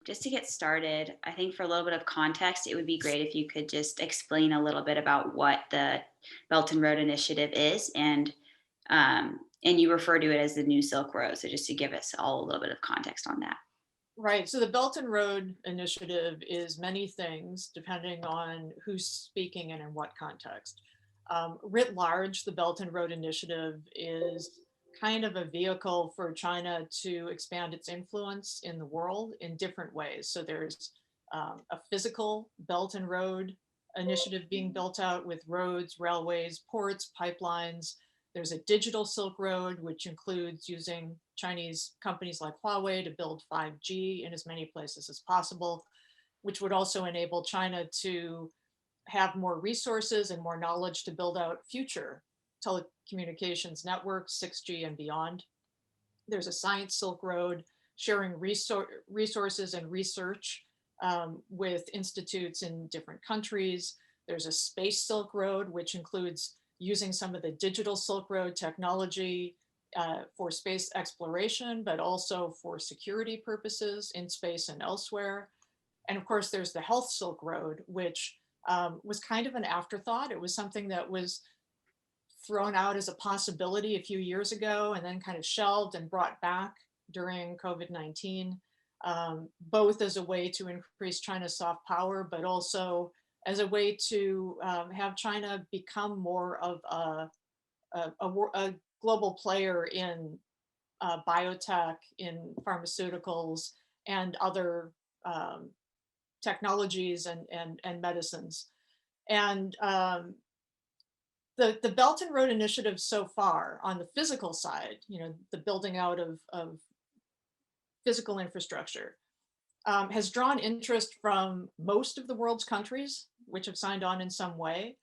just to get started, I think for a little bit of context, it would be great if you could just explain a little bit about what the Belt and Road Initiative is, and you refer to it as the New Silk Road. So just to give us all a little bit of context on that. Right. So the Belt and Road Initiative is many things depending on who's speaking and in what context. Writ large, the Belt and Road Initiative is kind of a vehicle for China to expand its influence in the world in different ways. So there's a physical Belt and Road Initiative being built out with roads, railways, ports, pipelines. There's a digital Silk Road, which includes using Chinese companies like Huawei to build 5G in as many places as possible, which would also enable China to have more resources and more knowledge to build out future telecommunications networks, 6G and beyond. There's a Science Silk Road, sharing resources and research with institutes in different countries. There's a Space Silk Road, which includes using some of the digital Silk Road technology for space exploration, but also for security purposes in space and elsewhere. And of course, there's the Health Silk Road, which was kind of an afterthought. It was something that was thrown out as a possibility a few years ago and then kind of shelved and brought back during COVID-19, both as a way to increase China's soft power, but also as a way to have China become more of a global player in biotech, in pharmaceuticals, and other technologies and medicines. And the Belt and Road Initiative so far on the physical side, the building out of physical infrastructure, has drawn interest from most of the world's countries, which have signed on in some way.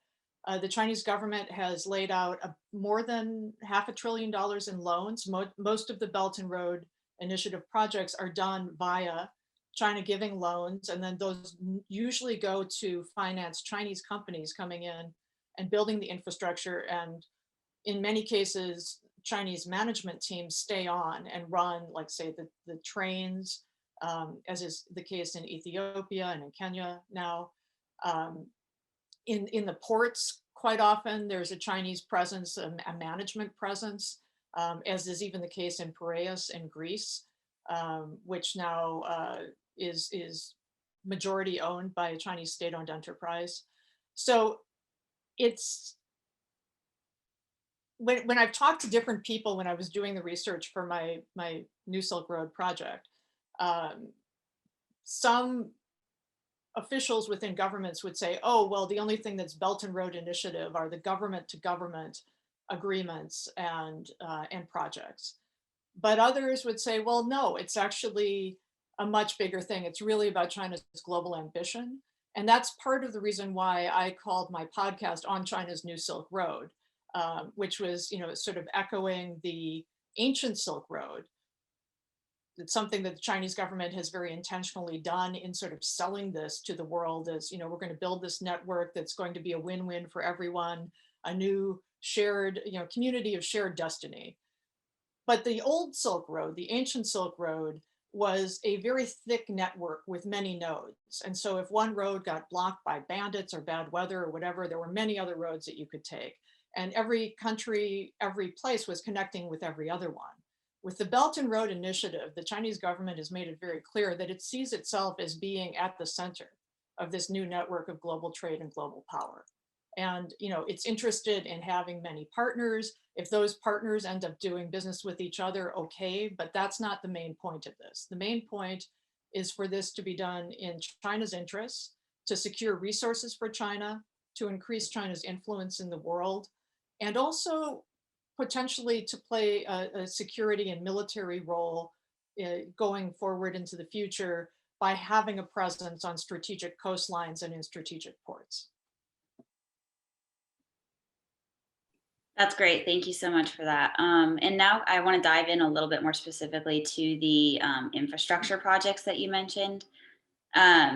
The Chinese government has laid out more than $500 billion in loans. Most of the Belt and Road Initiative projects are done via China giving loans, and then those usually go to finance Chinese companies coming in and building the infrastructure. And in many cases, Chinese management teams stay on and run, like say, the trains, as is the case in Ethiopia and in Kenya now. In the ports, quite often there's a Chinese presence, a management presence, as is even the case in Piraeus in Greece, which now is majority owned by a Chinese state-owned enterprise. So it's, when I've talked to different people when I was doing the research for my New Silk Road project, some officials within governments would say, oh, well, the only thing that's Belt and Road Initiative are the government to government agreements and projects. But others would say, well, no, it's actually a much bigger thing. It's really about China's global ambition. And that's part of the reason why I called my podcast On China's New Silk Road, which was, sort of echoing the ancient Silk Road. It's something that the Chinese government has very intentionally done in sort of selling this to the world as, we're going to build this network that's going to be a win-win for everyone, a new shared, community of shared destiny. But the old Silk Road, the ancient Silk Road, was a very thick network with many nodes. And so if one road got blocked by bandits or bad weather or whatever, there were many other roads that you could take. And every country, every place was connecting with every other one. With the Belt and Road Initiative, the Chinese government has made it very clear that it sees itself as being at the center of this new network of global trade and global power. And it's interested in having many partners. If those partners end up doing business with each other, okay, but that's not the main point of this. The main point is for this to be done in China's interests, to secure resources for China, to increase China's influence in the world, and also potentially to play a security and military role going forward into the future by having a presence on strategic coastlines and in strategic ports. That's great. Thank you so much for that. And now I want to dive in a little bit more specifically to the infrastructure projects that you mentioned.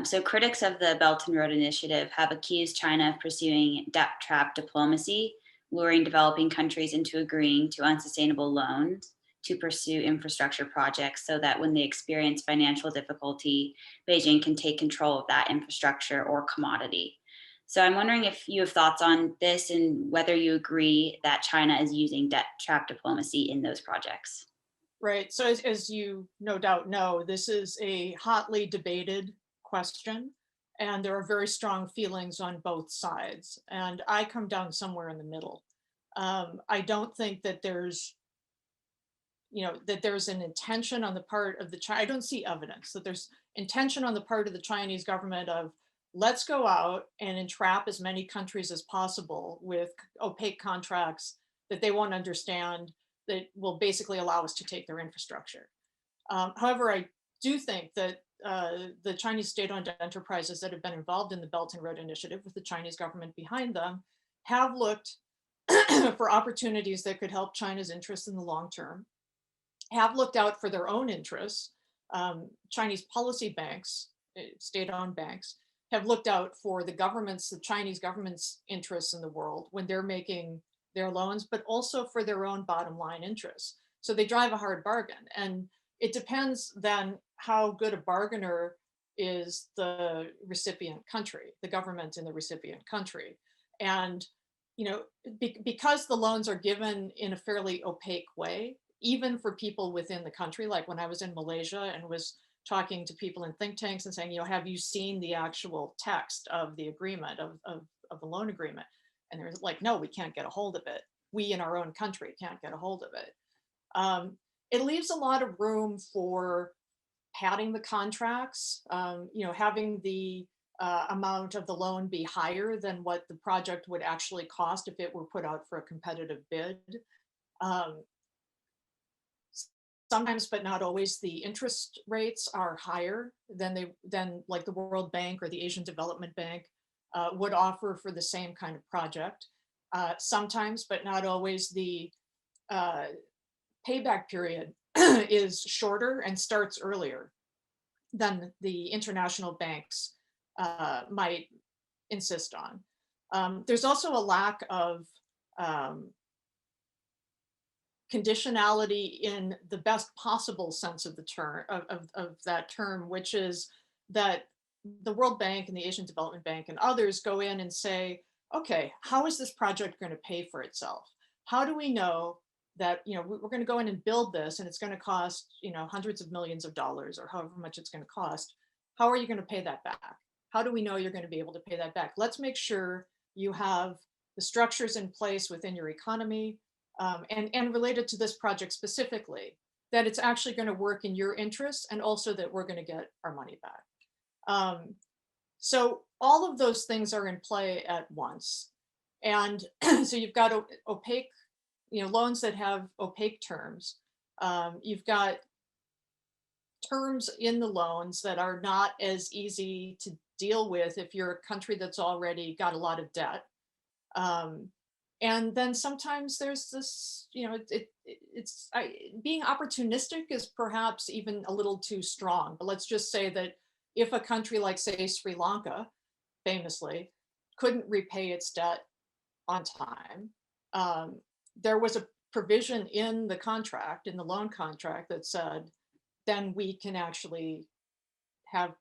So critics of the Belt and Road Initiative have accused China of pursuing debt trap diplomacy, luring developing countries into agreeing to unsustainable loans to pursue infrastructure projects so that when they experience financial difficulty, Beijing can take control of that infrastructure or commodity. So I'm wondering if you have thoughts on this and whether you agree that China is using debt trap diplomacy in those projects. Right. So as you no doubt know, this is a hotly debated question, and there are very strong feelings on both sides. And I come down somewhere in the middle. I don't think that there's, that there's an intention on the part of the I don't see evidence that there's intention on the part of the Chinese government of let's go out and entrap as many countries as possible with opaque contracts that they won't understand, that will basically allow us to take their infrastructure. However, I do think that the Chinese state-owned enterprises that have been involved in the Belt and Road Initiative with the Chinese government behind them have looked for opportunities that could help China's interests in the long term, have looked out for their own interests. Chinese policy banks, state-owned banks, have looked out for the Chinese government's interests in the world when they're making their loans, but also for their own bottom line interests. So they drive a hard bargain. And it depends then how good a bargainer is the recipient country, the government in the recipient country. And, because the loans are given in a fairly opaque way, even for people within the country, like when I was in Malaysia and was talking to people in think tanks and saying, have you seen the actual text of the agreement, of the loan agreement? And they're like, no, we can't get a hold of it. We in our own country can't get a hold of it. It leaves a lot of room for padding the contracts, having the amount of the loan be higher than what the project would actually cost if it were put out for a competitive bid. Sometimes, but not always, the interest rates are higher than like the World Bank or the Asian Development Bank would offer for the same kind of project. Sometimes, but not always, the payback period is shorter and starts earlier than the international banks might insist on. There's also a lack of conditionality in the best possible sense of the term, of that term, which is that the World Bank and the Asian Development Bank and others go in and say, okay, how is this project going to pay for itself? How do we know that, we're going to go in and build this and it's going to cost, hundreds of millions of dollars or however much it's going to cost? How are you going to pay that back? How do we know you're going to be able to pay that back? Let's make sure you have the structures in place within your economy, and related to this project specifically, that it's actually going to work in your interests and also that we're going to get our money back. So all of those things are in play at once. And so you've got opaque, loans that have opaque terms. You've got terms in the loans that are not as easy to deal with if you're a country that's already got a lot of debt. And then sometimes there's this, being opportunistic is perhaps even a little too strong. But let's just say that if a country like, say, Sri Lanka, famously, couldn't repay its debt on time, there was a provision in the contract, in the loan contract, that said, then we can actually have,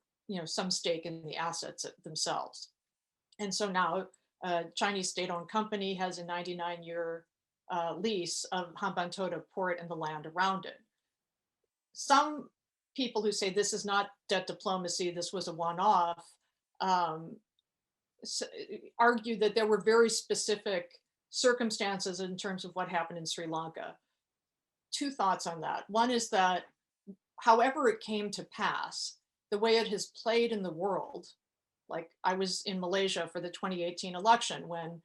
some stake in the assets themselves. And so now a Chinese state-owned company has a 99-year lease of Hambantota port and the land around it. Some people who say this is not debt diplomacy, this was a one-off, argue that there were very specific circumstances in terms of what happened in Sri Lanka. Two thoughts on that. One is that however it came to pass, the way it has played in the world, like I was in Malaysia for the 2018 election when,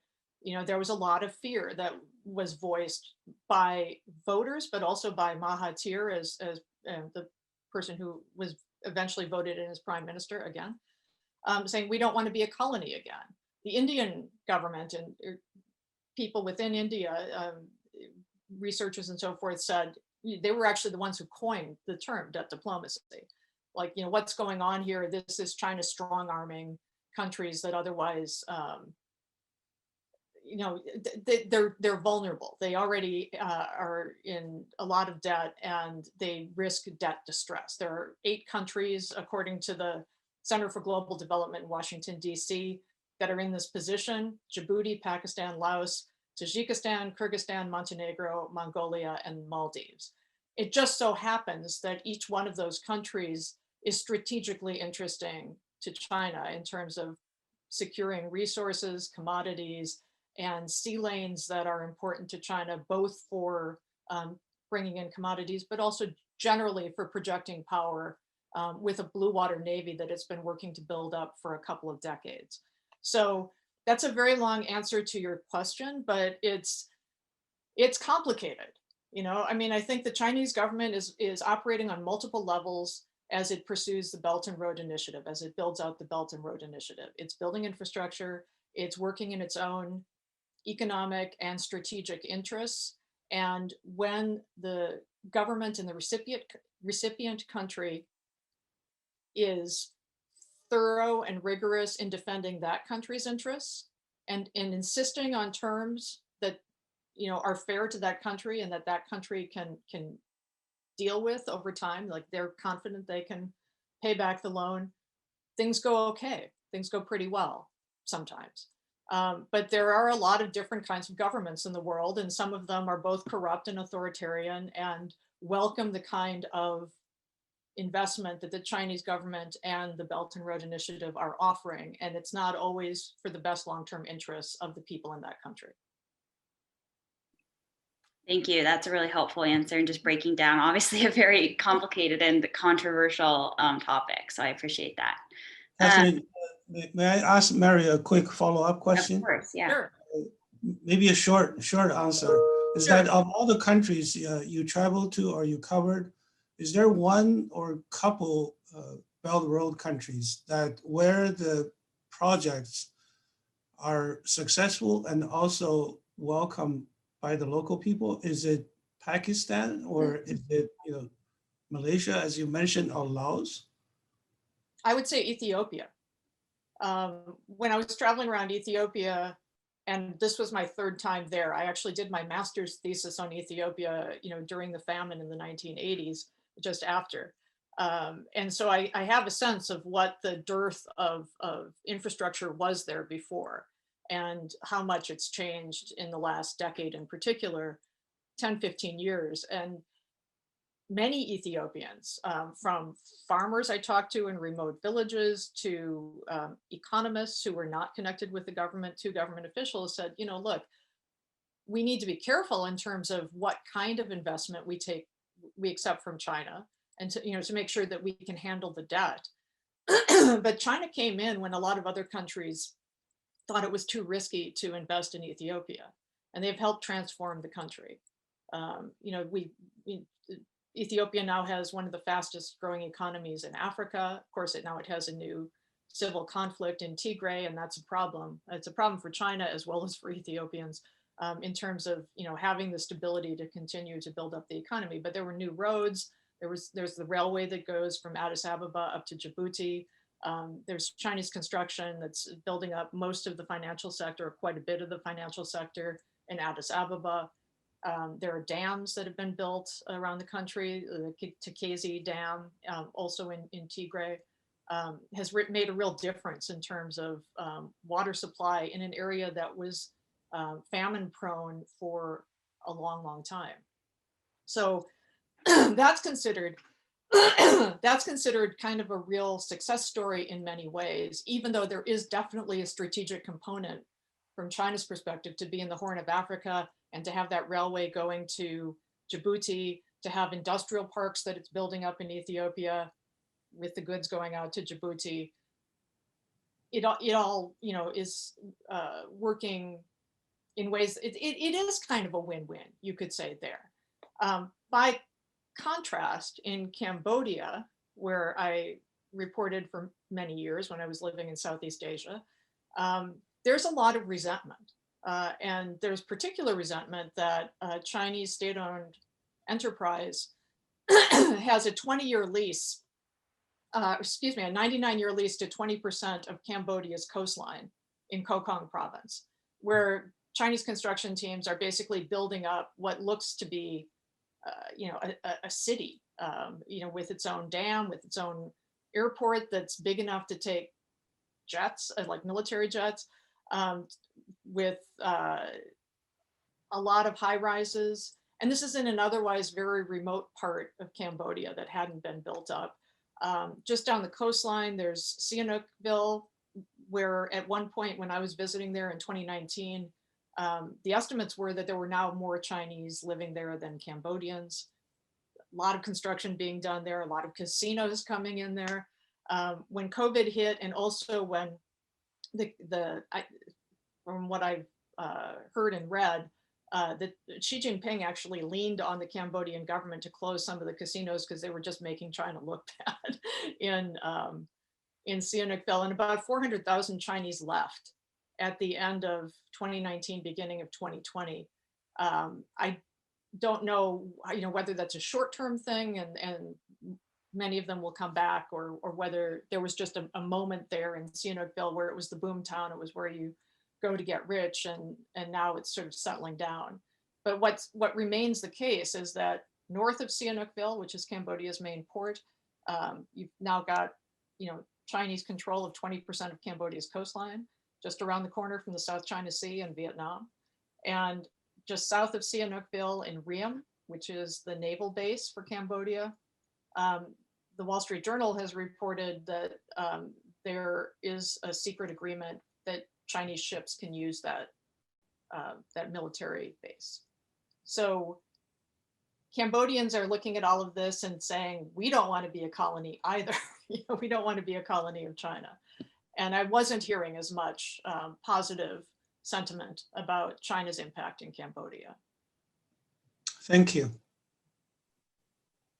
there was a lot of fear that was voiced by voters, but also by Mahathir as the person who was eventually voted in as prime minister again, saying we don't want to be a colony again. The Indian government and people within India, researchers and so forth, said they were actually the ones who coined the term debt diplomacy. Like, what's going on here? This is China strong arming countries that otherwise, you know, they're vulnerable. They already are in a lot of debt, and they risk debt distress. There are 8 countries, according to the Center for Global Development in Washington, D.C., that are in this position: Djibouti, Pakistan, Laos, Tajikistan, Kyrgyzstan, Montenegro, Mongolia, and Maldives. It just so happens that each one of those countries is strategically interesting to China in terms of securing resources, commodities, and sea lanes that are important to China, both for bringing in commodities, but also generally for projecting power with a blue water navy that it's been working to build up for a couple of decades. So that's a very long answer to your question, but it's complicated. You know, I mean, I think the Chinese government is operating on multiple levels as it pursues the Belt and Road Initiative, as it builds out the Belt and Road Initiative. It's building infrastructure, it's working in its own economic and strategic interests. And when the government and the recipient country is thorough and rigorous in defending that country's interests and insisting on terms that, you know, are fair to that country and that country can deal with over time, like they're confident they can pay back the loan, things go okay. Things go pretty well sometimes. But there are a lot of different kinds of governments in the world, and some of them are both corrupt and authoritarian and welcome the kind of investment that the Chinese government and the Belt and Road Initiative are offering. And it's not always for the best long-term interests of the people in that country. Thank you. That's a really helpful answer, and just breaking down obviously a very complicated and controversial topic. So I appreciate that. Catherine, may I ask Mary a quick follow-up question? Of course, yeah. Sure. Maybe a short answer. Is Sure. that of all the countries you traveled to or you covered, is there one or couple Belt Road countries that where the projects are successful and also welcome by the local people? Is it Pakistan, or is it, you know, Malaysia, as you mentioned, or Laos? I would say Ethiopia. When I was traveling around Ethiopia, and this was my 3rd time there, I actually did my master's thesis on Ethiopia, you know, during the famine in the 1980s, just after. And so I have a sense of what the dearth of infrastructure was there before, and how much it's changed in the last decade, in particular, 10, 15 years. And many Ethiopians, from farmers I talked to in remote villages to economists who were not connected with the government, to government officials, said, you know, look, we need to be careful in terms of what kind of investment we accept from China, and to, you know, to make sure that we can handle the debt. But China came in when a lot of other countries thought it was too risky to invest in Ethiopia, and they've helped transform the country. You know, Ethiopia now has one of the fastest growing economies in Africa. Of course, now it has a new civil conflict in Tigray, and that's a problem. It's a problem for China as well as for Ethiopians in terms of, you know, having the stability to continue to build up the economy. But there were new roads. There's the railway that goes from Addis Ababa up to Djibouti. There's Chinese construction that's building up most of the financial sector, or quite a bit of the financial sector in Addis Ababa. There are dams that have been built around the country. The Takezi Dam, also in Tigray, has made a real difference in terms of water supply in an area that was famine prone for a long, long time. So that's considered kind of a real success story in many ways, even though there is definitely a strategic component from China's perspective to be in the Horn of Africa and to have that railway going to Djibouti, to have industrial parks that it's building up in Ethiopia with the goods going out to Djibouti. It all, you know, is working in ways, it is kind of a win-win, you could say there. By contrast, in Cambodia, where I reported for many years when I was living in Southeast Asia, there's a lot of resentment. And there's particular resentment that Chinese state-owned enterprise has a 20-year lease, a 99-year lease to 20% of Cambodia's coastline in Kokong province, where Chinese construction teams are basically building up what looks to be, a city, with its own dam, with its own airport that's big enough to take jets, like military jets, with a lot of high rises. And this is in an otherwise very remote part of Cambodia that hadn't been built up. Just down the coastline, there's Sihanoukville, where at one point when I was visiting there in 2019, the estimates were that there were now more Chinese living there than Cambodians. A lot of construction being done there, a lot of casinos coming in there. When COVID hit, and also when from what I've heard and read, that Xi Jinping actually leaned on the Cambodian government to close some of the casinos because they were just making China look bad in Sihanoukville, and about 400,000 Chinese left at the end of 2019, beginning of 2020. I don't know, whether that's a short-term thing and many of them will come back, or whether there was just a moment there in Sihanoukville where it was the boom town, it was where you go to get rich, and now it's sort of settling down. But what remains the case is that north of Sihanoukville, which is Cambodia's main port, you've now got, Chinese control of 20% of Cambodia's coastline, just around the corner from the South China Sea and Vietnam. And just south of Sihanoukville in Ream, which is the naval base for Cambodia, the Wall Street Journal has reported that there is a secret agreement that Chinese ships can use that military base. So Cambodians are looking at all of this and saying, we don't want to be a colony either. We don't want to be a colony of China. And I wasn't hearing as much positive sentiment about China's impact in Cambodia. Thank you.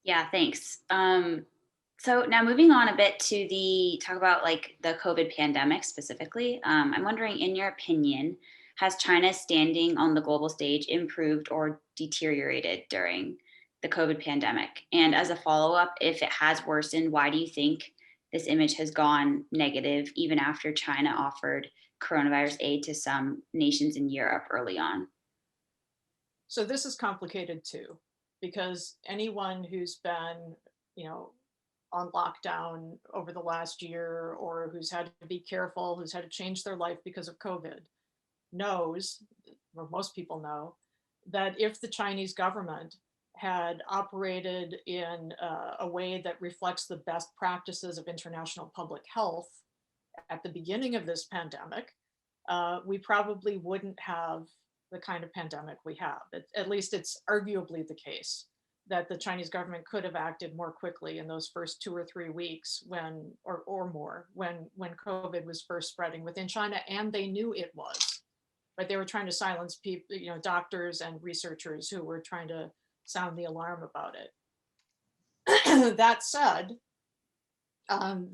Yeah, thanks. So now moving on a bit to talk about like the COVID pandemic specifically, I'm wondering, in your opinion, has China's standing on the global stage improved or deteriorated during the COVID pandemic? And as a follow-up, if it has worsened, why do you think this image has gone negative even after China offered coronavirus aid to some nations in Europe early on? So this is complicated too, because anyone who's been, on lockdown over the last year, or who's had to be careful, who's had to change their life because of COVID, knows, or most people know, that if the Chinese government had operated in a way that reflects the best practices of international public health at the beginning of this pandemic, we probably wouldn't have the kind of pandemic we have. At least it's arguably the case that the Chinese government could have acted more quickly in those first 2 or 3 weeks or more, when COVID was first spreading within China, and they knew it was. But they were trying to silence people, doctors and researchers who were trying to sound the alarm about it. That said, in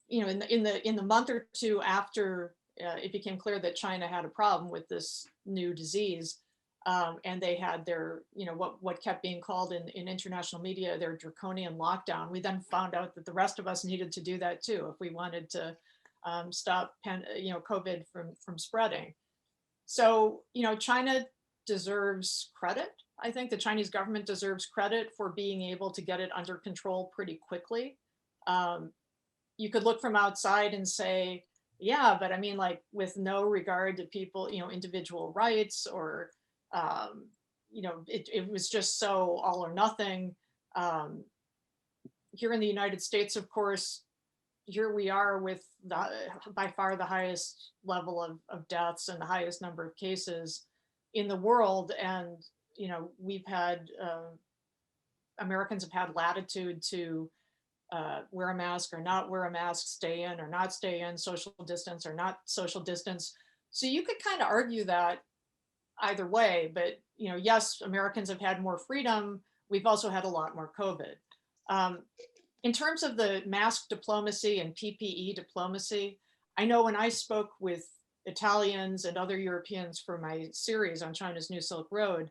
the month or two after it became clear that China had a problem with this new disease, and they had their, what kept being called in international media their draconian lockdown, we then found out that the rest of us needed to do that too if we wanted to stop COVID from spreading. So, China deserves credit. I think the Chinese government deserves credit for being able to get it under control pretty quickly. You could look from outside and say, yeah, but I mean, like, with no regard to people, individual rights, or, it was just so all or nothing. Here in the United States, of course, here we are with by far the highest level of deaths and the highest number of cases in the world. And, we've had, Americans have had latitude to wear a mask or not wear a mask, stay in or not stay in, social distance or not social distance. So you could kind of argue that either way, but, yes, Americans have had more freedom. We've also had a lot more COVID. In terms of the mask diplomacy and PPE diplomacy, I know when I spoke with Italians and other Europeans for my series on China's New Silk Road,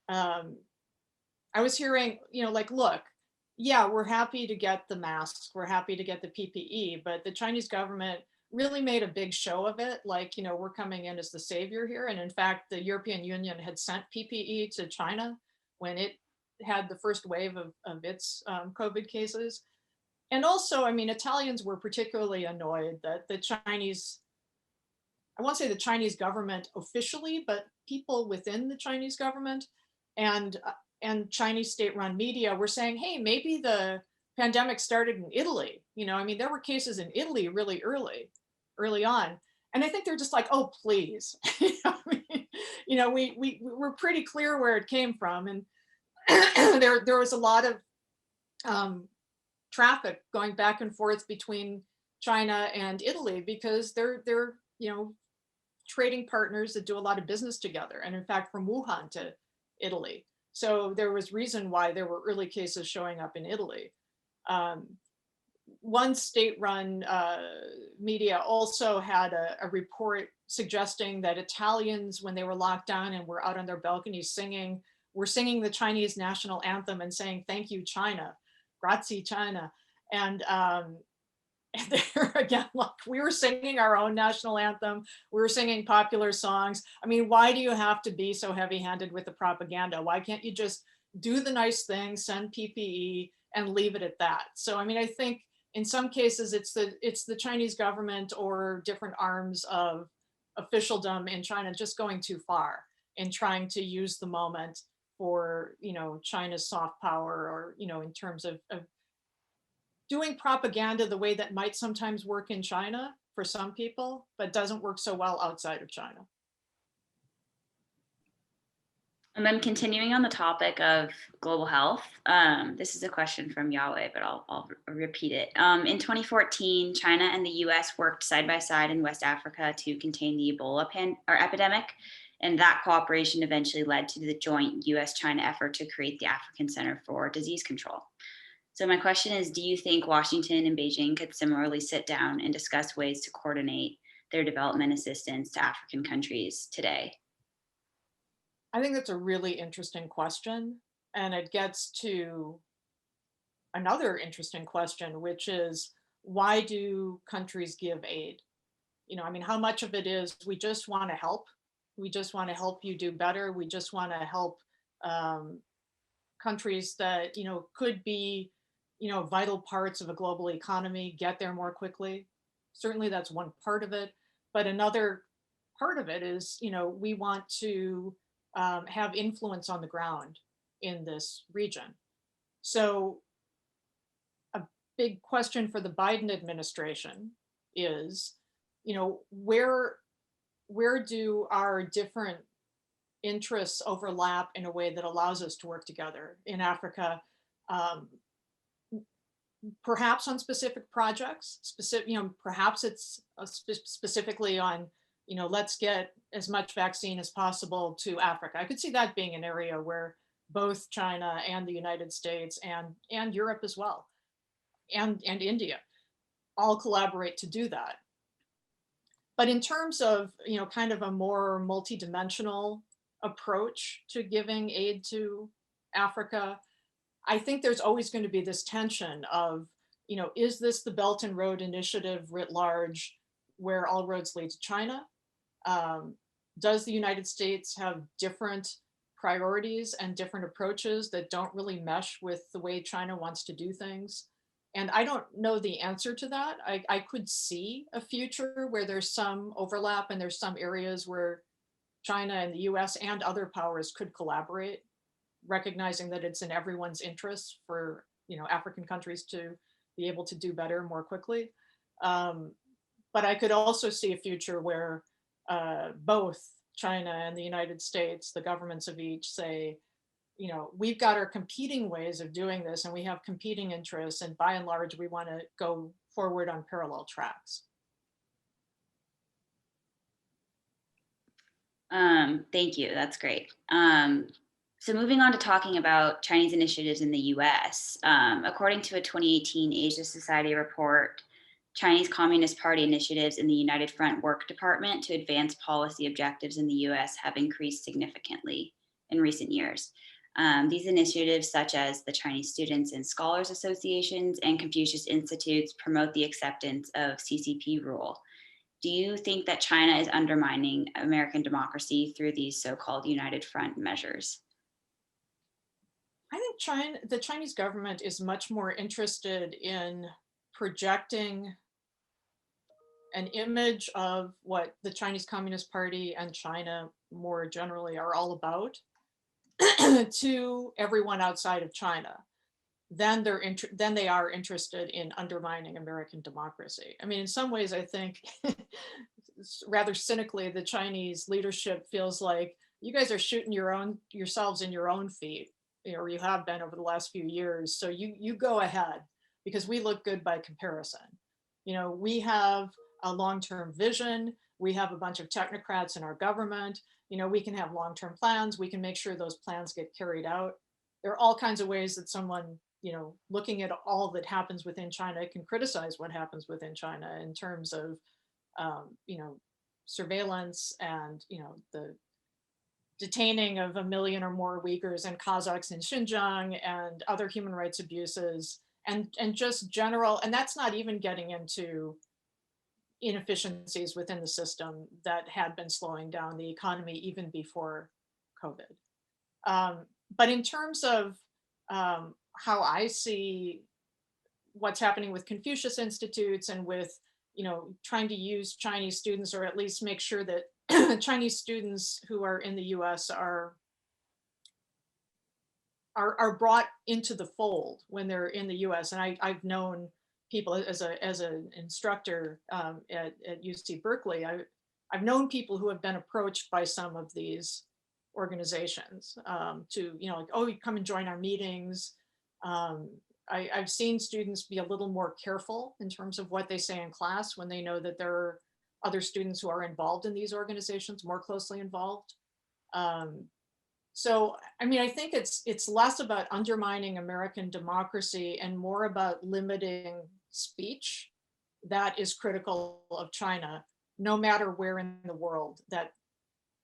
I was hearing, look, yeah, we're happy to get the masks, we're happy to get the PPE, but the Chinese government, really made a big show of it, like, we're coming in as the savior here. And in fact, the European Union had sent PPE to China when it had the first wave of its COVID cases. And also, I mean, Italians were particularly annoyed that the Chinese, I won't say the Chinese government officially, but people within the Chinese government and Chinese state-run media were saying, hey, maybe the pandemic started in Italy. I mean, there were cases in Italy really early on. And I think they're just like, oh, please. We're pretty clear where it came from. And there was a lot of traffic going back and forth between China and Italy because they're trading partners that do a lot of business together. And in fact, from Wuhan to Italy. So there was reason why there were early cases showing up in Italy. One state-run media also had a report suggesting that Italians, when they were locked down and were out on their balconies were singing the Chinese national anthem and saying, thank you, China, grazie, China. And there again, look, we were singing our own national anthem. We were singing popular songs. I mean, why do you have to be so heavy-handed with the propaganda? Why can't you just do the nice thing, send PPE, and leave it at that? So, I mean, I think in some cases it's the Chinese government or different arms of officialdom in China just going too far in trying to use the moment for China's soft power, or in terms of doing propaganda the way that might sometimes work in China for some people, but doesn't work so well outside of China. And then continuing on the topic of global health, this is a question from Yahweh, but I'll repeat it. In 2014, China and the US worked side by side in West Africa to contain the Ebola epidemic. And that cooperation eventually led to the joint US-China effort to create the African Center for Disease Control. So my question is, do you think Washington and Beijing could similarly sit down and discuss ways to coordinate their development assistance to African countries today? I think that's a really interesting question. And it gets to another interesting question, which is, why do countries give aid? I mean, how much of it is we just want to help? We just want to help you do better. We just want to help countries that, could be, vital parts of a global economy get there more quickly. Certainly that's one part of it. But another part of it is, we want to have influence on the ground in this region. So a big question for the Biden administration is, where do our different interests overlap in a way that allows us to work together in Africa? Perhaps on specific projects, perhaps it's specifically on, let's get as much vaccine as possible to Africa. I could see that being an area where both China and the United States and Europe as well, and India all collaborate to do that. But in terms of, kind of a more multidimensional approach to giving aid to Africa, I think there's always going to be this tension of, is this the Belt and Road Initiative writ large, where all roads lead to China? Does the United States have different priorities and different approaches that don't really mesh with the way China wants to do things? And I don't know the answer to that. I could see a future where there's some overlap and there's some areas where China and the US and other powers could collaborate, recognizing that it's in everyone's interest for African countries to be able to do better more quickly. But I could also see a future where both China and the United States, the governments of each, say, we've got our competing ways of doing this and we have competing interests, and by and large, we want to go forward on parallel tracks. Thank you, that's great. So moving on to talking about Chinese initiatives in the US, according to a 2018 Asia Society report, Chinese Communist Party initiatives in the United Front Work Department to advance policy objectives in the US have increased significantly in recent years. These initiatives, such as the Chinese Students and Scholars Associations and Confucius Institutes, promote the acceptance of CCP rule. Do you think that China is undermining American democracy through these so-called United Front measures? I think the Chinese government is much more interested in projecting an image of what the Chinese Communist Party and China more generally are all about to everyone outside of China. Then they are interested in undermining American democracy. I mean, in some ways, I think rather cynically, the Chinese leadership feels like you guys are shooting yourselves in your own feet, or you have been over the last few years. So you go ahead because we look good by comparison. We have a long-term vision. We have a bunch of technocrats in our government. We can have long-term plans. We can make sure those plans get carried out. There are all kinds of ways that someone, looking at all that happens within China can criticize what happens within China in terms of, surveillance and, the detaining of 1 million or more Uyghurs and Kazakhs in Xinjiang and other human rights abuses and just general, and that's not even getting into inefficiencies within the system that had been slowing down the economy even before COVID. But in terms of how I see what's happening with Confucius Institutes and with, trying to use Chinese students, or at least make sure that Chinese students who are in the US are brought into the fold when they're in the US. And I've known people as an instructor at UC Berkeley, I've known people who have been approached by some of these organizations to, like, oh, you come and join our meetings. I've seen students be a little more careful in terms of what they say in class when they know that there are other students who are involved in these organizations, more closely involved. So, I mean, I think it's less about undermining American democracy and more about limiting speech that is critical of China, no matter where in the world that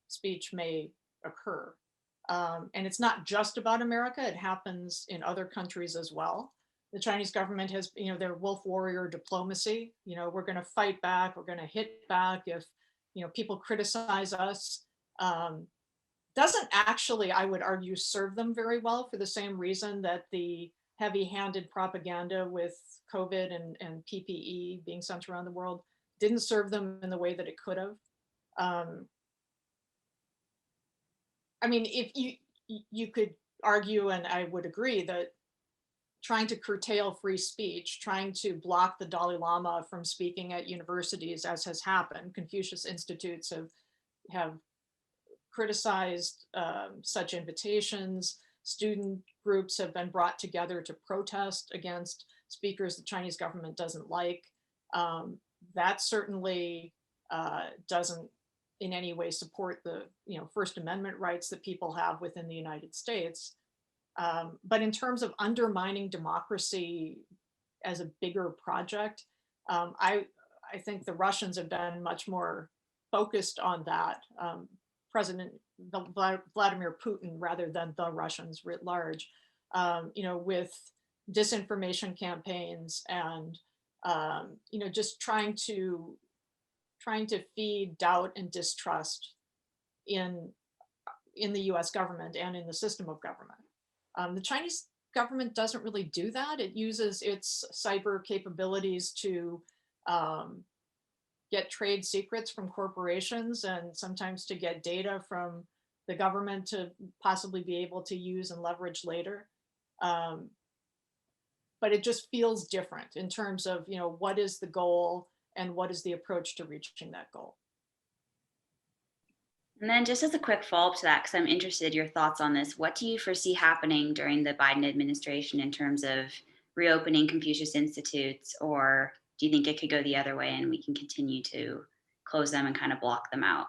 speech may occur. And it's not just about America, it happens in other countries as well. The Chinese government has, their wolf warrior diplomacy, we're gonna fight back, we're gonna hit back if, people criticize us. Doesn't actually, I would argue, serve them very well for the same reason that the heavy-handed propaganda with COVID and PPE being sent around the world didn't serve them in the way that it could have. I mean, if you could argue, and I would agree, that trying to curtail free speech, trying to block the Dalai Lama from speaking at universities, as has happened, Confucius Institutes have criticized such invitations. Student groups have been brought together to protest against speakers the Chinese government doesn't like. That certainly doesn't in any way support the First Amendment rights that people have within the United States. But in terms of undermining democracy as a bigger project, I think the Russians have been much more focused on that. President Vladimir Putin, rather than the Russians writ large, with disinformation campaigns and just trying to feed doubt and distrust in the U.S. government and in the system of government. The Chinese government doesn't really do that. It uses its cyber capabilities to get trade secrets from corporations and sometimes to get data from the government to possibly be able to use and leverage later. But it just feels different in terms of, what is the goal and what is the approach to reaching that goal. And then just as a quick follow-up to that, because I'm interested in your thoughts on this, what do you foresee happening during the Biden administration in terms of reopening Confucius Institutes, or do you think it could go the other way and we can continue to close them and kind of block them out?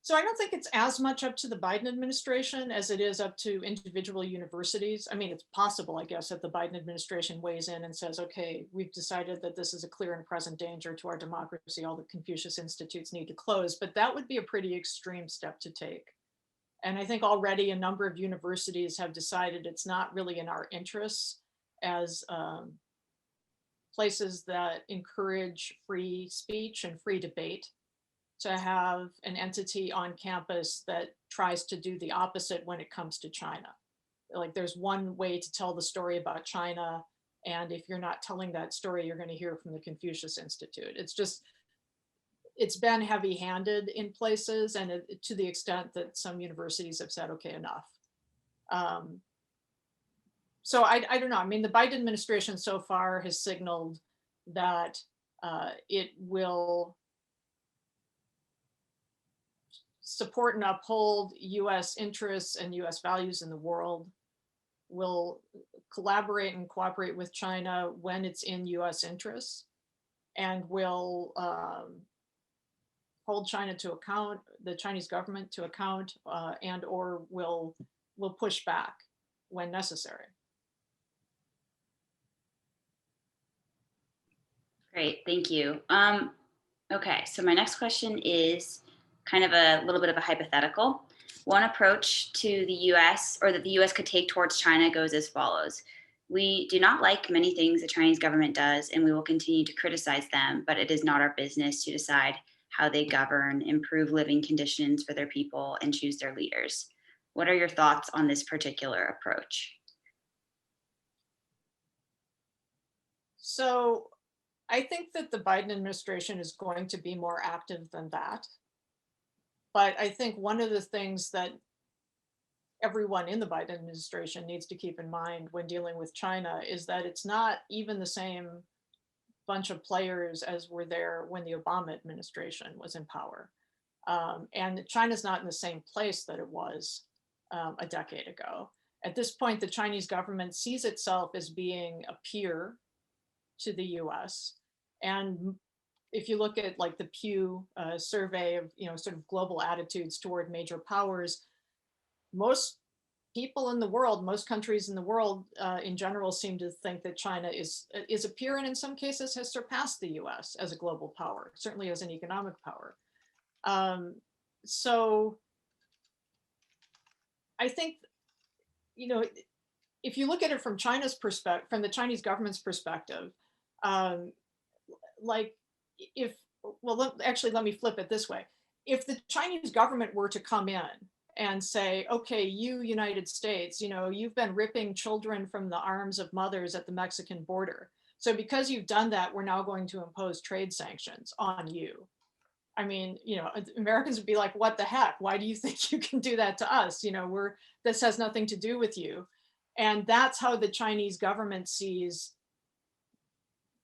So I don't think it's as much up to the Biden administration as it is up to individual universities. I mean, it's possible, I guess, that the Biden administration weighs in and says, okay, we've decided that this is a clear and present danger to our democracy. All the Confucius Institutes need to close, but that would be a pretty extreme step to take. And I think already a number of universities have decided it's not really in our interests as places that encourage free speech and free debate to have an entity on campus that tries to do the opposite when it comes to China. Like there's one way to tell the story about China, and if you're not telling that story, you're going to hear from the Confucius Institute. It's been heavy-handed in places, and to the extent that some universities have said, okay, enough. So I don't know. I mean, the Biden administration so far has signaled that it will support and uphold US interests and US values in the world, will collaborate and cooperate with China when it's in US interests, and will hold China to account, the Chinese government to account, and or will push back when necessary. Great, thank you. Okay, so my next question is kind of a little bit of a hypothetical. One approach to the US, or that the US could take towards China, goes as follows. We do not like many things the Chinese government does, and we will continue to criticize them, but it is not our business to decide how they govern, improve living conditions for their people, and choose their leaders. What are your thoughts on this particular approach? So I think that the Biden administration is going to be more active than that. But I think one of the things that everyone in the Biden administration needs to keep in mind when dealing with China is that it's not even the same bunch of players as were there when the Obama administration was in power. And China's not in the same place that it was a decade ago. At this point, the Chinese government sees itself as being a peer to the US. And if you look at like the Pew survey of, sort of global attitudes toward major powers, most people in the world, most countries in the world in general seem to think that China is a peer, and in some cases has surpassed the US as a global power, certainly as an economic power. So I think, if you look at it from China's perspective, from the Chinese government's perspective, actually, let me flip it this way. If the Chinese government were to come in and say, okay, you United States, you've been ripping children from the arms of mothers at the Mexican border. So because you've done that, we're now going to impose trade sanctions on you. I mean, Americans would be like, what the heck? Why do you think you can do that to us? This has nothing to do with you. And that's how the Chinese government sees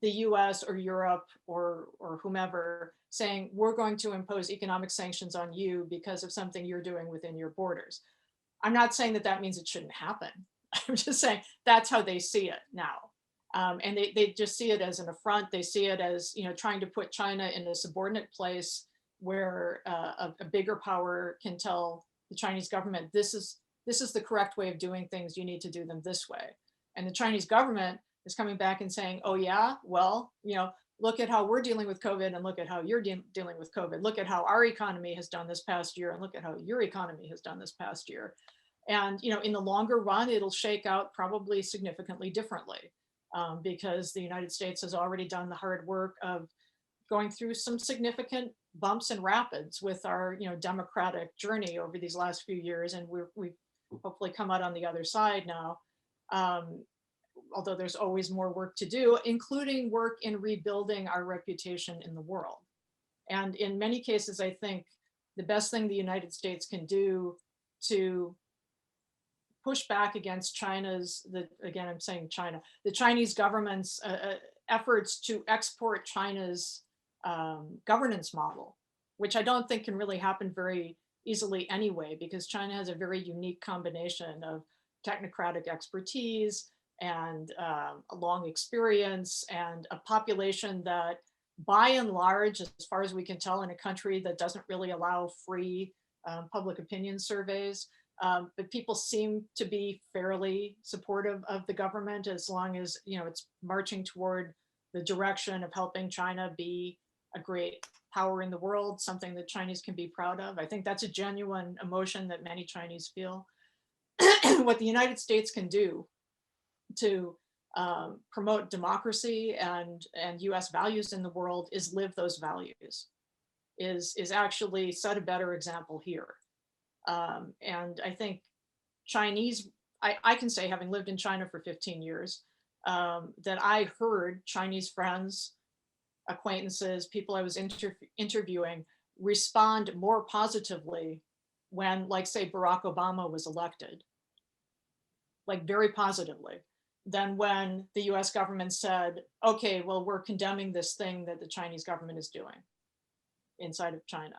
the US or Europe or whomever saying, we're going to impose economic sanctions on you because of something you're doing within your borders. I'm not saying that that means it shouldn't happen. I'm just saying that's how they see it now. And they just see it as an affront. They see it as, trying to put China in a subordinate place where a bigger power can tell the Chinese government, this is the correct way of doing things. You need to do them this way. And the Chinese government is coming back and saying, oh yeah, well, look at how we're dealing with COVID, and look at how you're dealing with COVID. Look at how our economy has done this past year, and look at how your economy has done this past year. And in the longer run, it'll shake out probably significantly differently, because the United States has already done the hard work of going through some significant bumps and rapids with our democratic journey over these last few years, and we've hopefully come out on the other side now. Although there's always more work to do, including work in rebuilding our reputation in the world. And in many cases, I think the best thing the United States can do to push back against the Chinese government's efforts to export China's governance model, which I don't think can really happen very easily anyway, because China has a very unique combination of technocratic expertise and a long experience, and a population that, by and large, as far as we can tell, in a country that doesn't really allow free public opinion surveys, but people seem to be fairly supportive of the government as long as it's marching toward the direction of helping China be a great power in the world, something that Chinese can be proud of. I think that's a genuine emotion that many Chinese feel. What the United States can do to promote democracy and US values in the world is live those values, is actually set a better example here. And I think Chinese, I can say, having lived in China for 15 years, that I heard Chinese friends, acquaintances, people I was interviewing respond more positively when, like, say, Barack Obama was elected, like very positively, than when the US government said, okay, well, we're condemning this thing that the Chinese government is doing inside of China.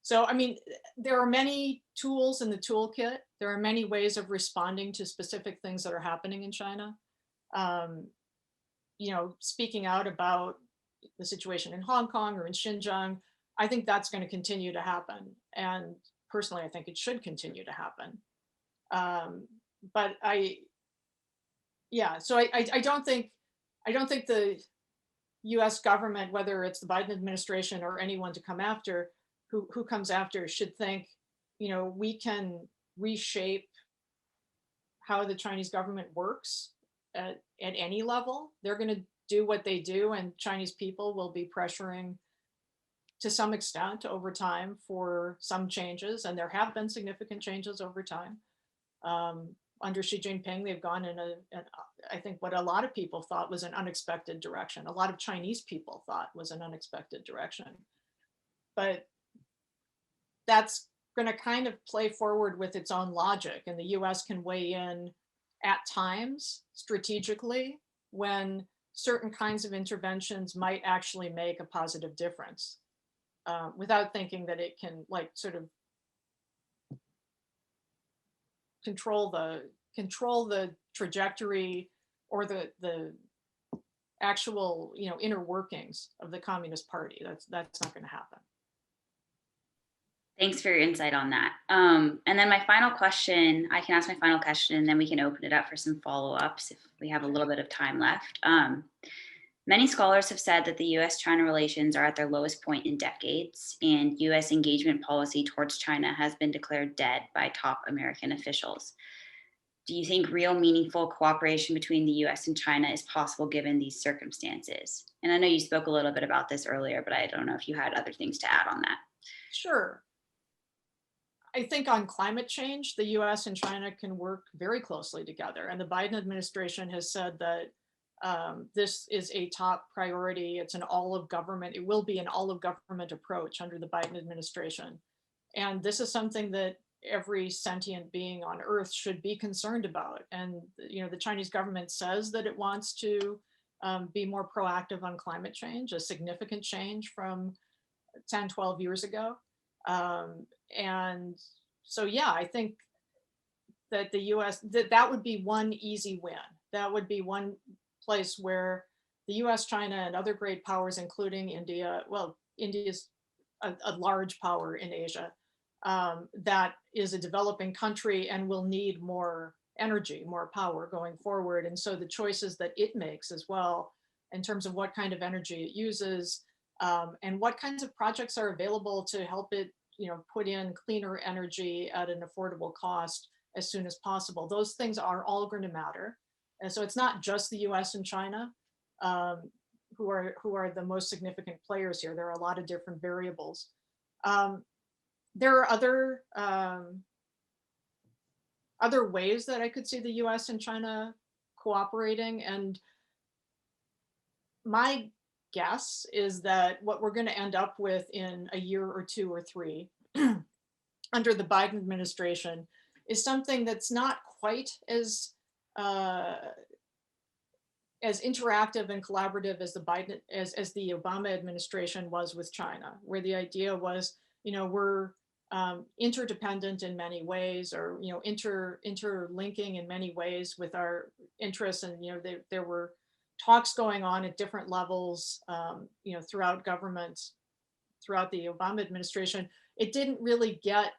So, I mean, there are many tools in the toolkit. There are many ways of responding to specific things that are happening in China. You know, speaking out about the situation in Hong Kong or in Xinjiang, I think that's going to continue to happen. And personally, I think it should continue to happen. But so I don't think the US government, whether it's the Biden administration or anyone to come after, who comes after, should think, you know, we can reshape how the Chinese government works at any level. They're going to do what they do, and Chinese people will be pressuring to some extent over time for some changes, and there have been significant changes over time. Under Xi Jinping, they've gone in I think what a lot of people thought was an unexpected direction. A lot of Chinese people thought was an unexpected direction. But that's going to kind of play forward with its own logic, and the US can weigh in at times strategically when certain kinds of interventions might actually make a positive difference, without thinking that it can, like, sort of control the trajectory or the actual, you know, inner workings of the Communist Party. That's not going to happen. Thanks for your insight on that. And then my final question, I can ask my final question, and then we can open it up for some follow-ups if we have a little bit of time left. Many scholars have said that the US-China relations are at their lowest point in decades, and US engagement policy towards China has been declared dead by top American officials. Do you think real meaningful cooperation between the US and China is possible given these circumstances? And I know you spoke a little bit about this earlier, but I don't know if you had other things to add on that. Sure. I think on climate change, the US and China can work very closely together. And the Biden administration has said that this is a top priority. It's an all of government. It will be an all of government approach under the Biden administration. And this is something that every sentient being on Earth should be concerned about. And, you know, the Chinese government says that it wants to be more proactive on climate change, a significant change from 10, 12 years ago. And so, yeah, I think that the US, that would be one easy win. That would be one place where the US, China, and other great powers, including India, well, India is a large power in Asia, that is a developing country and will need more energy, more power going forward. And so the choices that it makes as well, in terms of what kind of energy it uses, and what kinds of projects are available to help it, you know, put in cleaner energy at an affordable cost as soon as possible. Those things are all going to matter. And so it's not just the US and China who are the most significant players here. There are a lot of different variables. There are other ways that I could see the US and China cooperating. And my guess is that what we're going to end up with in a year or two or three under the Biden administration is something that's not quite as interactive and collaborative as the Obama administration was with China, where the idea was, you know, we're interdependent in many ways, or, you know, interlinking in many ways with our interests. And, you know, there were talks going on at different levels, you know, throughout government, throughout the Obama administration. It didn't really get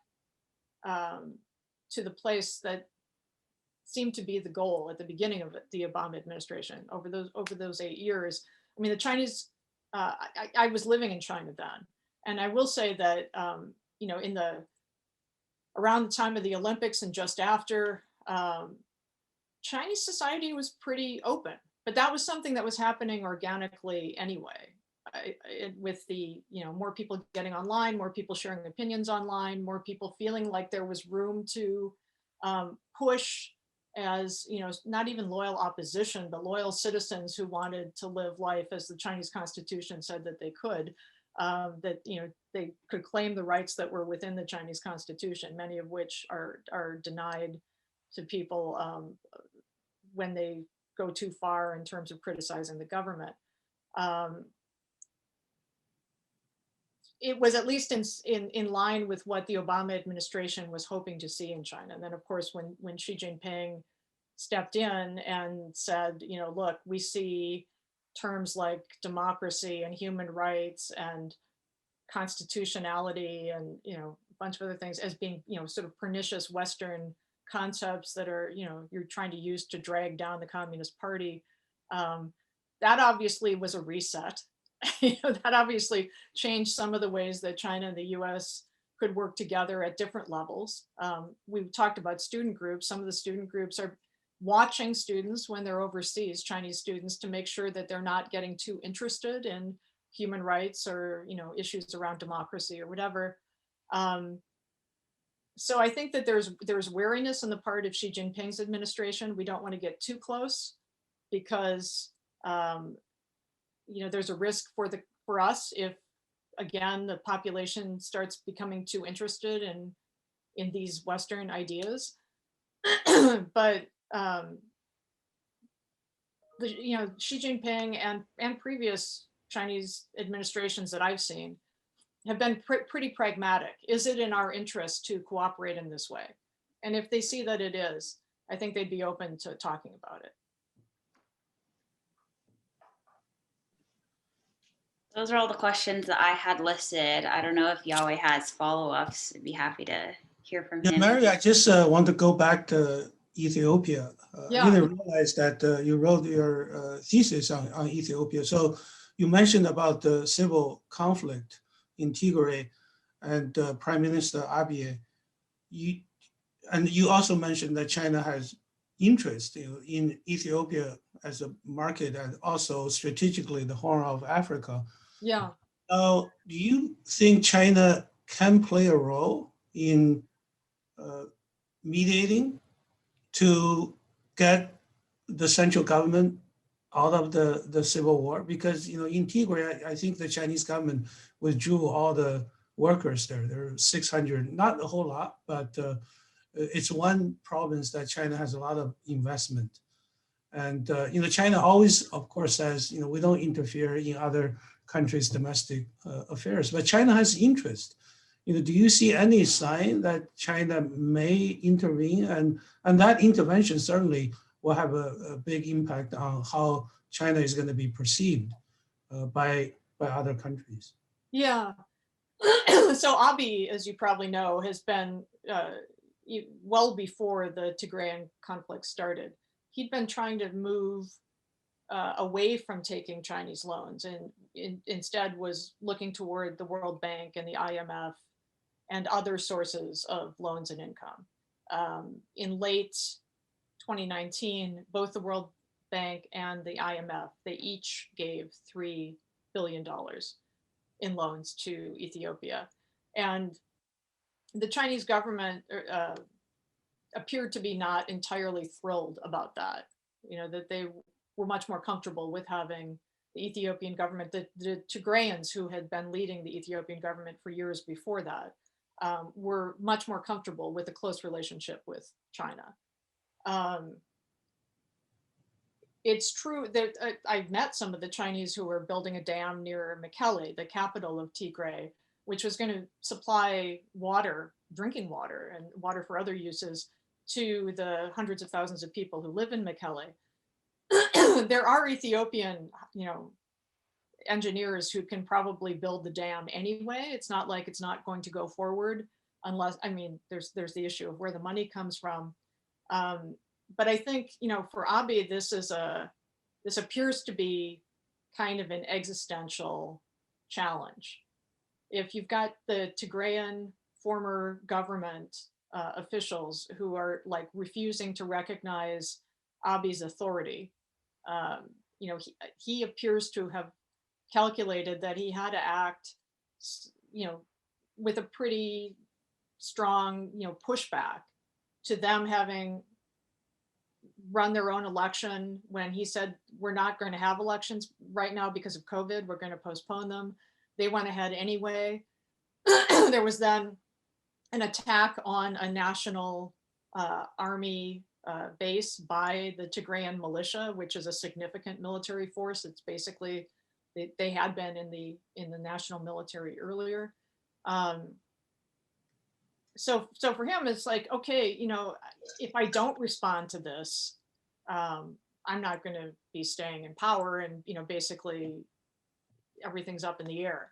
to the place that seemed to be the goal at the beginning of the Obama administration over those 8 years. I mean, the Chinese I was living in China then. And I will say that, you know, around the time of the Olympics and just after, Chinese society was pretty open, but that was something that was happening organically anyway. With the, you know, more people getting online, more people sharing opinions online, more people feeling like there was room to push, as, you know, not even loyal opposition, but loyal citizens who wanted to live life as the Chinese Constitution said that they could, that, you know, they could claim the rights that were within the Chinese Constitution, many of which are denied to people when they go too far in terms of criticizing the government. It was at least in line with what the Obama administration was hoping to see in China. And then, of course, when Xi Jinping stepped in and said, you know, look, we see terms like democracy and human rights and constitutionality and, you know, a bunch of other things as being, you know, sort of pernicious Western concepts that are, you know, you're trying to use to drag down the Communist Party. That obviously was a reset. You know, that obviously changed some of the ways that China and the US could work together at different levels. We've talked about student groups. Some of the student groups are watching students when they're overseas, Chinese students, to make sure that they're not getting too interested in human rights or, you know, issues around democracy or whatever. So I think that there's wariness on the part of Xi Jinping's administration. We don't want to get too close because you know, there's a risk for us if, again, the population starts becoming too interested in these Western ideas. But you know, Xi Jinping and previous Chinese administrations that I've seen have been pretty pragmatic. Is it in our interest to cooperate in this way? And if they see that it is, I think they'd be open to talking about it. Those are all the questions that I had listed. I don't know if Yahweh has follow-ups. I'd be happy to hear from Yeah, him. Mary, I just want to go back to Ethiopia. Yeah. I didn't realize that you wrote your thesis on Ethiopia. So you mentioned about the civil conflict in Tigray and Prime Minister Abiy. You also mentioned that China has interest in Ethiopia as a market and also strategically the Horn of Africa. Yeah. Now, do you think China can play a role in mediating to get the central government out of the civil war? Because, you know, in Tigray, I think the Chinese government withdrew all the workers there. There are 600, not a whole lot, but it's one province that China has a lot of investment. And, you know, China always, of course, says, you know, we don't interfere in other countries' domestic affairs, but China has interest. You know, do you see any sign that China may intervene? And that intervention certainly will have a big impact on how China is going to be perceived by other countries. Yeah. So Abiy, as you probably know, has been well before the Tigrayan conflict started. He'd been trying to move away from taking Chinese loans and instead was looking toward the World Bank and the IMF and other sources of loans and income. In late 2019, both the World Bank and the IMF, they each gave $3 billion in loans to Ethiopia. And the Chinese government appeared to be not entirely thrilled about that, you know, that they were much more comfortable with having the Ethiopian government, the Tigrayans who had been leading the Ethiopian government for years before that, were much more comfortable with a close relationship with China. It's true that I've met some of the Chinese who were building a dam near Mekelle, the capital of Tigray, which was going to supply water, drinking water, and water for other uses to the hundreds of thousands of people who live in Mekelle. There are Ethiopian, you know, engineers who can probably build the dam anyway. It's not like it's not going to go forward unless, I mean, there's the issue of where the money comes from. But I think, you know, for Abiy, this appears to be kind of an existential challenge. If you've got the Tigrayan former government officials who are like refusing to recognize Abi's authority, you know, he appears to have calculated that he had to act, you know, with a pretty strong, you know, pushback to them having run their own election when he said, we're not going to have elections right now because of COVID, we're going to postpone them. They went ahead anyway. There was then an attack on a national army base by the Tigrayan militia, which is a significant military force. It's basically, they had been in the national military earlier. So for him, it's like, okay, you know, if I don't respond to this, I'm not going to be staying in power, and, you know, basically everything's up in the air.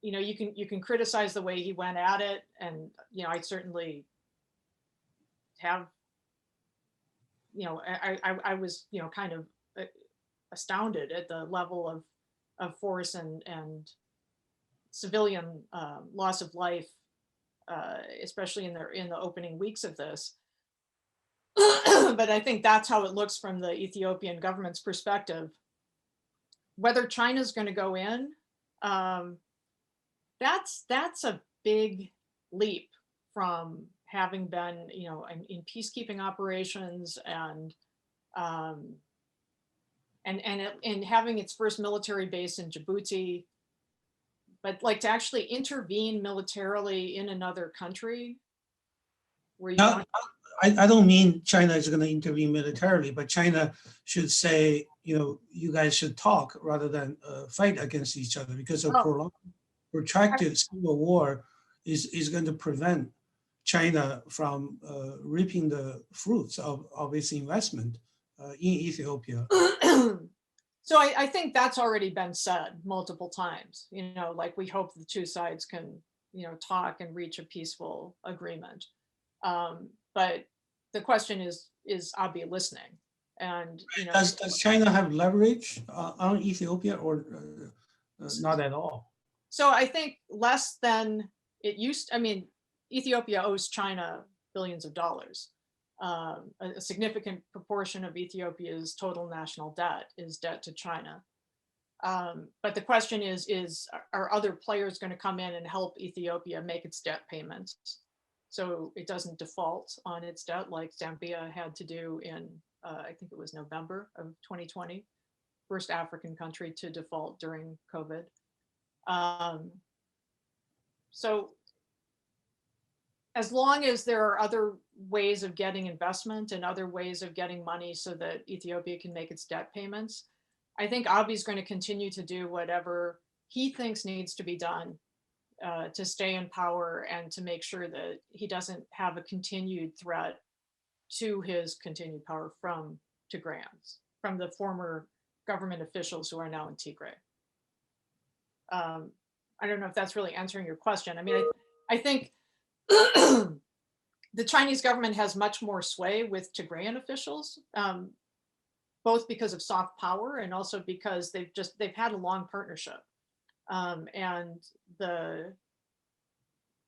You know, you can criticize the way he went at it, and, you know, I certainly have, you know, I was, you know, kind of astounded at the level of force and civilian loss of life, especially in the opening weeks of this. But I think that's how it looks from the Ethiopian government's perspective. Whether China's going to go in, that's a big leap from having been, you know, in peacekeeping operations and having its first military base in Djibouti. But like to actually intervene militarily in another country where you Now, I don't mean China is going to intervene militarily, but China should say, you know, you guys should talk rather than fight against each other, because a prolonged, protracted civil war is going to prevent China from reaping the fruits of its investment in Ethiopia. So I think that's already been said multiple times, you know, like we hope the two sides can, you know, talk and reach a peaceful agreement. But the question is Abiy listening? And, you know, does China have leverage on Ethiopia, or not at all? So I think less than it used. I mean, Ethiopia owes China billions of dollars. A significant proportion of Ethiopia's total national debt is debt to China. But the question is are other players going to come in and help Ethiopia make its debt payments so it doesn't default on its debt like Zambia had to do in, I think it was November of 2020, first African country to default during COVID. So as long as there are other ways of getting investment and other ways of getting money so that Ethiopia can make its debt payments, I think Abiy is going to continue to do whatever he thinks needs to be done to stay in power and to make sure that he doesn't have a continued threat to his continued power from Tigrayans, from the former government officials who are now in Tigray. I don't know if that's really answering your question. I mean, I think the Chinese government has much more sway with Tigrayan officials, both because of soft power and also because they've had a long partnership. And the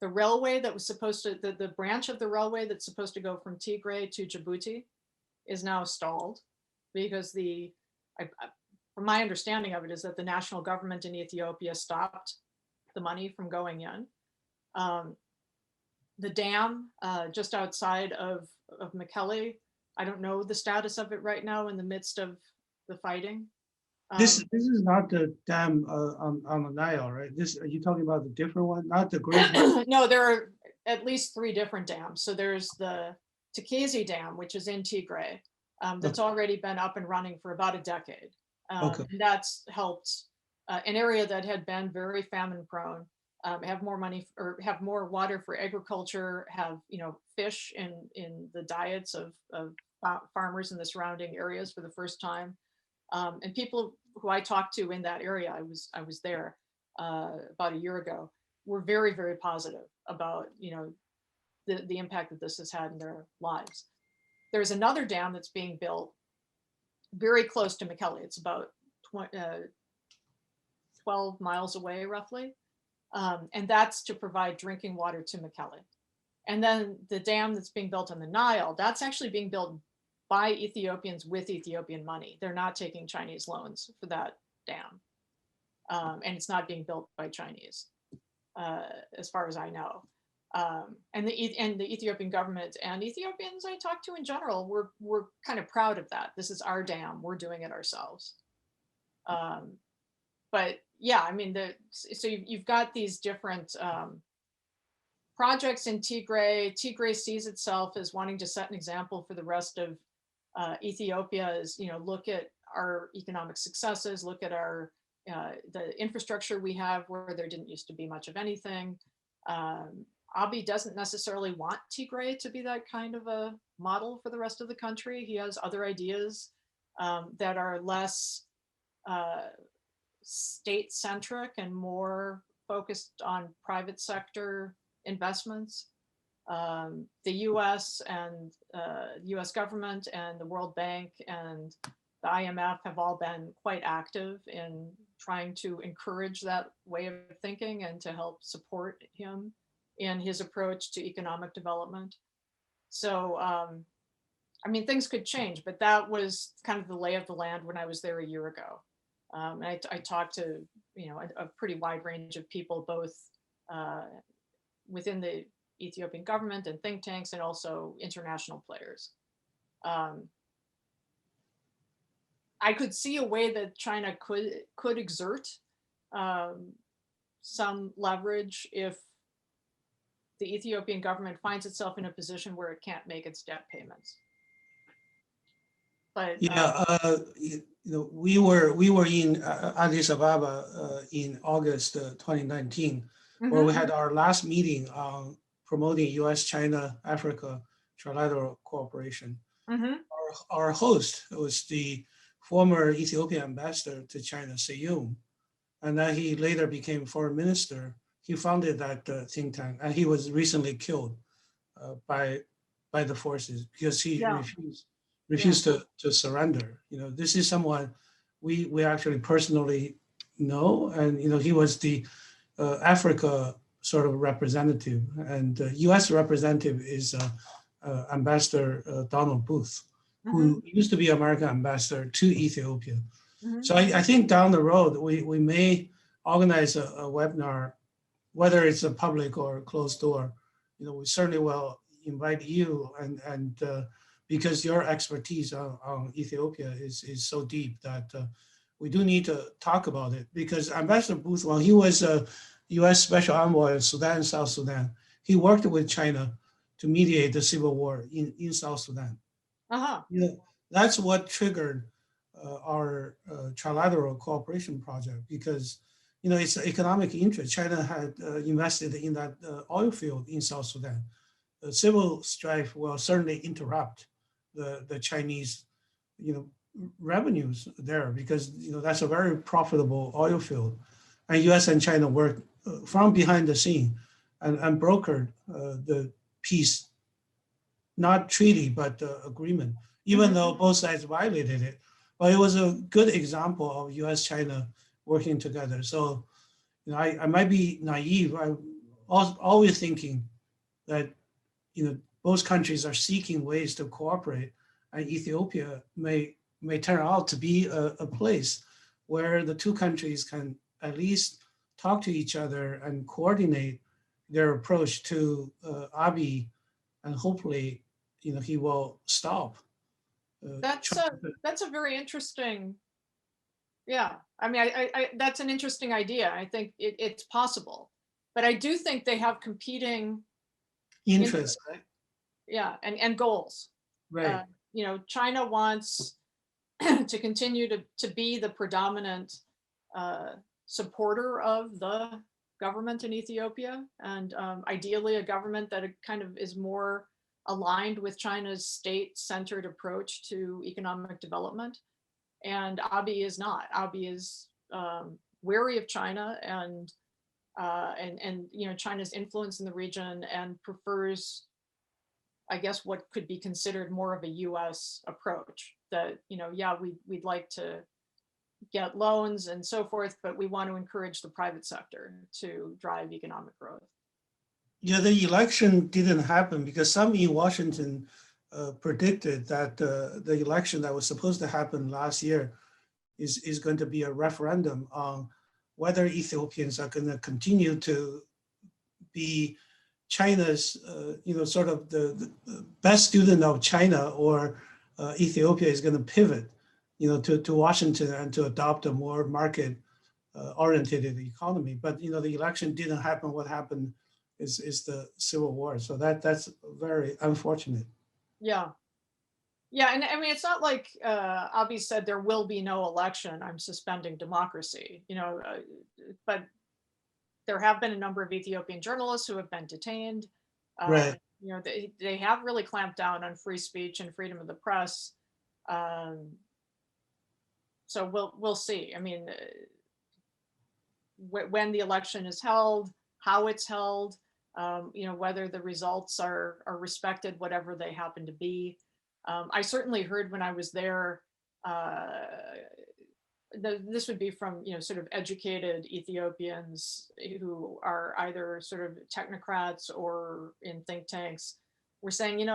railway that was supposed to, the branch of the railway that's supposed to go from Tigray to Djibouti is now stalled because from my understanding of it is that the national government in Ethiopia stopped the money from going in. The dam just outside of Mekelle, I don't know the status of it right now in the midst of the fighting. This is not the dam on the Nile, right? Are you talking about the different one, not the great one? No, there are at least 3 different dams. So there's the Takezi Dam, which is in Tigray, that's already been up and running for about a decade. And that's helped an area that had been very famine prone have more money or have more water for agriculture, have, you know, fish in the diets of farmers in the surrounding areas for the first time. And people who I talked to in that area, I was there about a year ago, were very, very positive about, you know, the impact that this has had in their lives. There's another dam that's being built very close to Mekelle. It's about 12 miles away, roughly. And that's to provide drinking water to Mekelle. And then the dam that's being built on the Nile, that's actually being built by Ethiopians with Ethiopian money. They're not taking Chinese loans for that dam. And it's not being built by Chinese, as far as I know. And the Ethiopian government and Ethiopians I talk to in general, we're kind of proud of that. This is our dam. We're doing it ourselves. But yeah, I mean, so you've got these different projects in Tigray. Tigray sees itself as wanting to set an example for the rest of Ethiopia. Is, you know, look at our economic successes, look at our the infrastructure we have where there didn't used to be much of anything. Abiy doesn't necessarily want Tigray to be that kind of a model for the rest of the country. He has other ideas that are less state-centric and more focused on private sector investments. The US and US government and the World Bank and the IMF have all been quite active in trying to encourage that way of thinking and to help support him in his approach to economic development. So, I mean, things could change, but that was kind of the lay of the land when I was there a year ago. And I talked to, you know, a pretty wide range of people, both within the Ethiopian government and think tanks, and also international players. I could see a way that China could exert some leverage if the Ethiopian government finds itself in a position where it can't make its debt payments. But yeah, you know, we were in Addis Ababa in August 2019, where we had our last meeting on promoting U.S., China, Africa trilateral cooperation. Our host was the former Ethiopian ambassador to China, Seyum, and then he later became foreign minister. He founded that think tank, and he was recently killed by the forces because he refused to surrender. You know, this is someone we actually personally know, and you know, he was the Africa sort of representative, and U.S. representative is Ambassador Donald Booth, who used to be American ambassador to Ethiopia. So I think down the road we may organize a webinar, whether it's a public or closed door. You know, we certainly will invite you, and because your expertise on Ethiopia is so deep that we do need to talk about it. Because Ambassador Booth, while he was a U.S. Special Envoy in Sudan, South Sudan, he worked with China to mediate the civil war in South Sudan. You know, that's what triggered our trilateral cooperation project, because you know, it's economic interest. China had invested in that oil field in South Sudan. The civil strife will certainly interrupt the Chinese, you know, revenues there, because you know that's a very profitable oil field, and U.S. and China worked from behind the scene and brokered the peace, not treaty but agreement, even though both sides violated it. But it was a good example of U.S. China working together. So, you know, I might be naive. I'm always thinking that, you know, both countries are seeking ways to cooperate, and Ethiopia may turn out to be a place where the two countries can at least talk to each other and coordinate their approach to Abiy, and hopefully, you know, he will stop. That's a very interesting. Yeah, I mean, I that's an interesting idea. I think it's possible, but I do think they have competing interests, right? Yeah, and goals. Right. You know, China wants to continue to be the predominant supporter of the government in Ethiopia, and ideally a government that kind of is more aligned with China's state-centered approach to economic development. And Abiy is not. Abiy is wary of China and you know, China's influence in the region, and prefers, I guess, what could be considered more of a U.S. approach. that, yeah, we'd like to get loans and so forth, but we want to encourage the private sector to drive economic growth. Yeah, the election didn't happen because some in Washington predicted that the election that was supposed to happen last year is going to be a referendum on whether Ethiopians are going to continue to be China's, sort of the best student of China, or Ethiopia is going to pivot, to Washington and to adopt a more market oriented economy. But, the election didn't happen. What happened is the civil war. So that's very unfortunate. Yeah. Yeah, and I mean, it's not like Abiy said there will be no election, I'm suspending democracy, but there have been a number of Ethiopian journalists who have been detained. Right. They have really clamped down on free speech and freedom of the press. So we'll see. I mean, when the election is held, how it's held, whether the results are respected, whatever they happen to be. I certainly heard when I was there, this would be from, sort of educated Ethiopians who are either sort of technocrats or in think tanks, were saying,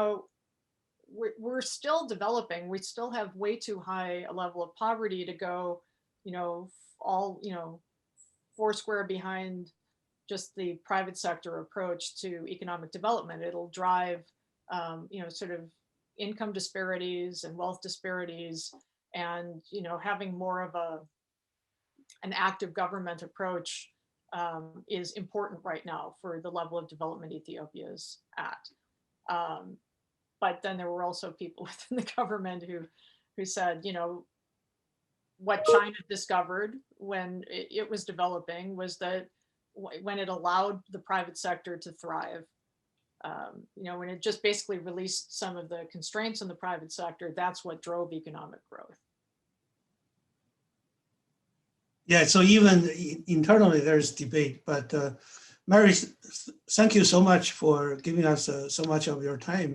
we're still developing. We still have way too high a level of poverty to go, all, foursquare behind just the private sector approach to economic development. It'll drive, sort of income disparities and wealth disparities, and having more of an active government approach is important right now for the level of development Ethiopia is at. But then there were also people within the government who said, what China discovered when it was developing was that when it allowed the private sector to thrive, when it just basically released some of the constraints on the private sector, that's what drove economic growth. Yeah, so even internally there's debate, but Mary, thank you so much for giving us so much of your time.